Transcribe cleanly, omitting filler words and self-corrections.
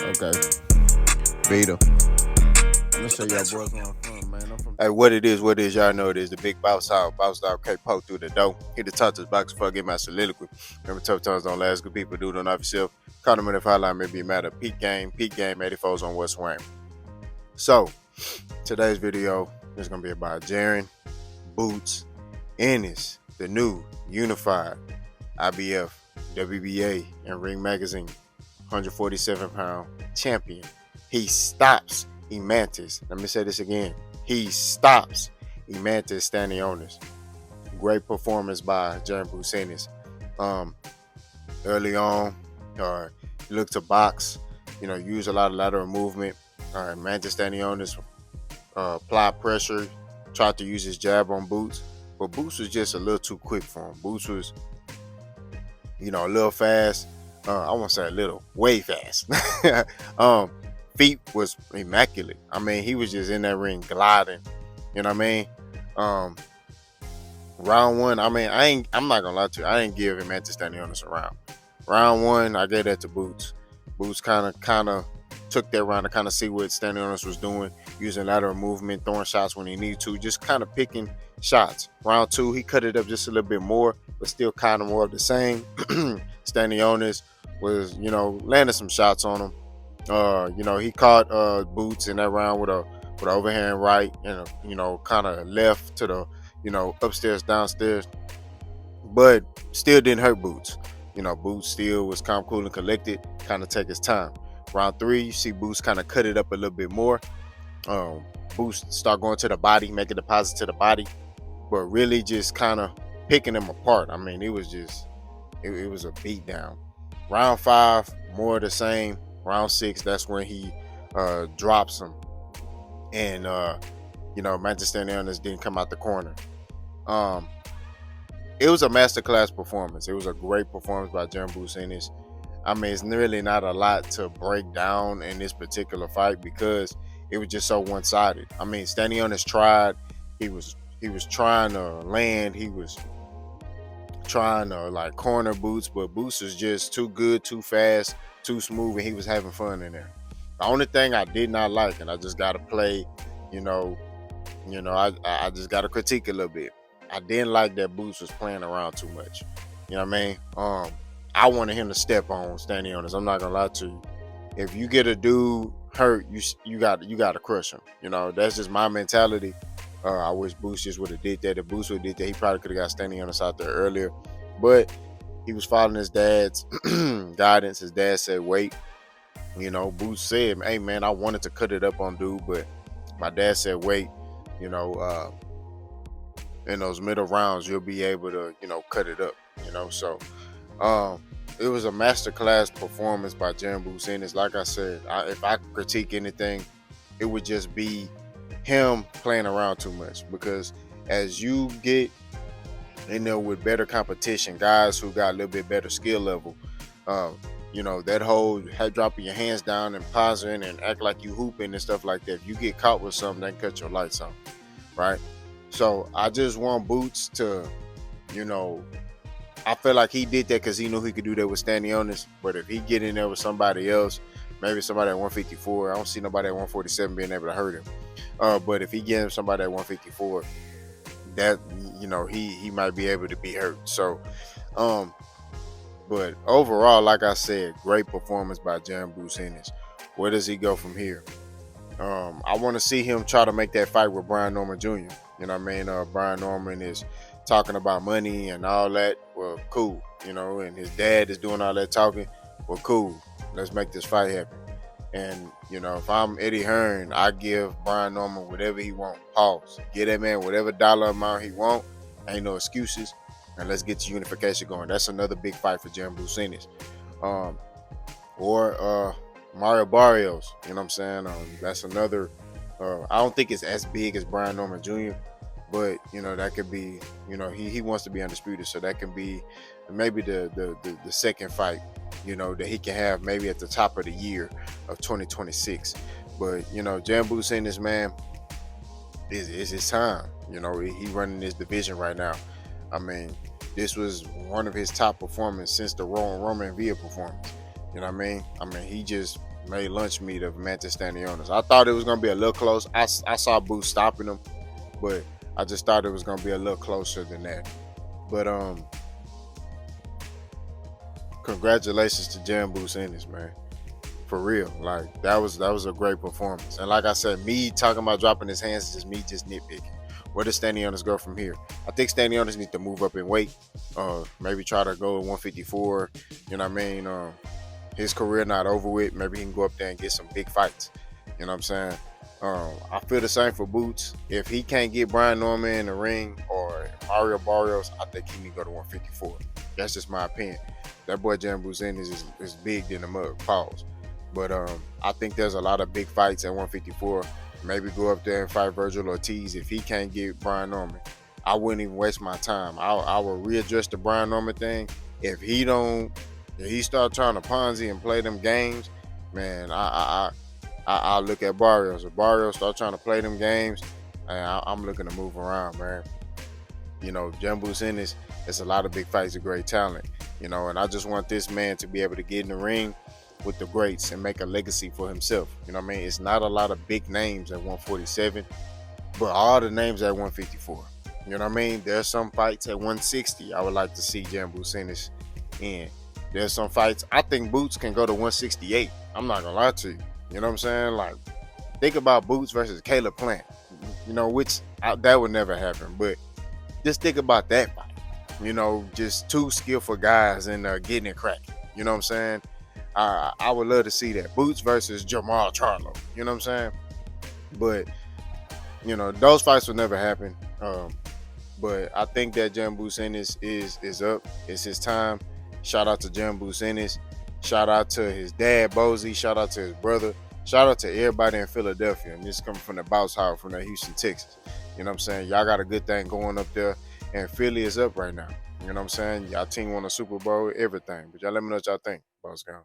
Okay. Beta. I'm gonna show y'all boys where I'm from, man. I'm from. Hey, what it is, y'all know it is the big boss out, boss dog K poke through the door. Hit the top to the box before I get my soliloquy. Remember, tough times don't last, good people do, don't off yourself. Condiment if highline may be matter. Peak game, 84's on West Wayne. So, today's video is gonna be about Jaron, Boots, Ennis, the new unified IBF, WBA, and Ring Magazine 147-pound champion. He stops Eimantas. Let me say this again. He stops Eimantas Stanionis. Great performance by Jaron Ennis. Early on, he looked to box. Use a lot of lateral movement. Eimantas Stanionis applied pressure, tried to use his jab on Boots, but Boots was just a little too quick for him. Boots was, a little fast. I won't say a little, way fast. Feet was immaculate. I mean, he was just in that ring gliding. You know what I mean? Round one, I'm not gonna lie to you, I didn't give him Stanionis a round. Round one, I gave that to Boots. Boots kind of took that round to kind of see what Stanionis was doing, using lateral movement, throwing shots when he needed to, just kind of picking shots. Round two, he cut it up just a little bit more, but still kind of more of the same. Stanionis was, landing some shots on him. He caught Boots in that round with an overhand right and kind of left to the, upstairs, downstairs, but still didn't hurt Boots. Boots still was calm, cool, and collected, kind of take his time. Round three, you see Boots kind of cut it up a little bit more. Boots start going to the body, making deposits to the body, but really just kind of picking him apart. I mean, it was just, it was a beat down. Round five, more of the same. Round six, that's when he drops him, and Manchester Stanionis didn't come out the corner. It was a masterclass performance. It was a great performance by Jaron Ennis. I mean, it's really not a lot to break down in this particular fight because it was just so one-sided. I mean, Stanionis tried. He was trying to land. He was trying to corner Boots, but Boots was just too good, too fast, too smooth, and he was having fun in there. The only thing I did not like, and I just gotta play, I just gotta critique a little bit. I didn't like that Boots was playing around too much. You know what I mean? I wanted him to step on Stanionis. I'm not gonna lie to you. If you get a dude hurt, you got to crush him. That's just my mentality. I wish Boots just would have did that. If Boots would have did that, he probably could have got Stanionis out there earlier. But he was following his dad's guidance. His dad said, wait. Boots said, hey, man, I wanted to cut it up on dude, but my dad said, wait. In those middle rounds, you'll be able to, cut it up. So it was a masterclass performance by Jaron Ennis. Like I said, if I could critique anything, it would just be him playing around too much, because as you get in there with better competition, guys who got a little bit better skill level, that whole dropping your hands down and pausing and act like you hooping and stuff like that, if you get caught with something, that cut your lights on, right? So I just want Boots to, I feel like he did that because he knew he could do that with Stanionis, but if he get in there with somebody else, maybe somebody at 154, I don't see nobody at 147 being able to hurt him. But if he gets somebody at 154, that he might be able to be hurt. So, but overall, like I said, great performance by Jaron Ennis. Where does he go from here? I want to see him try to make that fight with Brian Norman Jr. You know what I mean? Brian Norman is talking about money and all that. Well, cool. And his dad is doing all that talking. Well, cool. Let's make this fight happen. And, if I'm Eddie Hearn, I give Brian Norman whatever he want. Pause. Give that man whatever dollar amount he want. Ain't no excuses. And let's get the unification going. That's another big fight for Jaron Ennis. Or Mario Barrios. You know what I'm saying? That's another. I don't think it's as big as Brian Norman Jr., but, that could be, he wants to be undisputed. So that can be maybe the second fight, that he can have maybe at the top of the year of 2026. But, Jaron Ennis, man, is his time. He running this division right now. I mean, this was one of his top performances since the Roman Villa performance. You know what I mean? He just made lunch meat of Eimantas Stanionis. I thought it was gonna be a little close. I saw Boots stopping him, but I just thought it was gonna be a little closer than that. But congratulations to Jaron Ennis, man. For real. Like that was a great performance. And like I said, me talking about dropping his hands is just me just nitpicking. Where does Stanionis go from here? I think Stanionis needs to move up in weight. Maybe try to go to 154. You know what I mean? His career not over with. Maybe he can go up there and get some big fights. You know what I'm saying? I feel the same for Boots. If he can't get Brian Norman in the ring or Mario Barrios, I think he need to go to 154. That's just my opinion. That boy Jaron Ennis is big in the mud. Pause. But I think there's a lot of big fights at 154. Maybe go up there and fight Virgil Ortiz if he can't get Brian Norman. I wouldn't even waste my time. I will readdress the Brian Norman thing. If he start trying to Ponzi and play them games, man, I'll look at Barrios. If Barrios start trying to play them games, I'm looking to move around, man. You know, Jaron Ennis, it's a lot of big fights of great talent. You know, and I just want this man to be able to get in the ring with the greats and make a legacy for himself. You know what I mean? It's not a lot of big names at 147, but all the names at 154. You know what I mean? There's some fights at 160 I would like to see Jaron Ennis in. There's some fights I think Boots can go to 168. I'm not gonna lie to you. You know what I'm saying? Like, think about Boots versus Caleb Plant. You know, that would never happen. But just think about that fight. You know, just two skillful guys and getting it cracking. You know what I'm saying? I would love to see that. Boots versus Jamal Charlo. You know what I'm saying? But, you know, those fights will never happen. But I think that Jaron Ennis is up. It's his time. Shout out to Jaron Ennis. Shout out to his dad, Bozy. Shout out to his brother. Shout out to everybody in Philadelphia. And this coming from the Bounce House from Houston, Texas. You know what I'm saying? Y'all got a good thing going up there. And Philly is up right now. You know what I'm saying? Y'all team won a Super Bowl, everything. But y'all let me know what y'all think. Boss gone.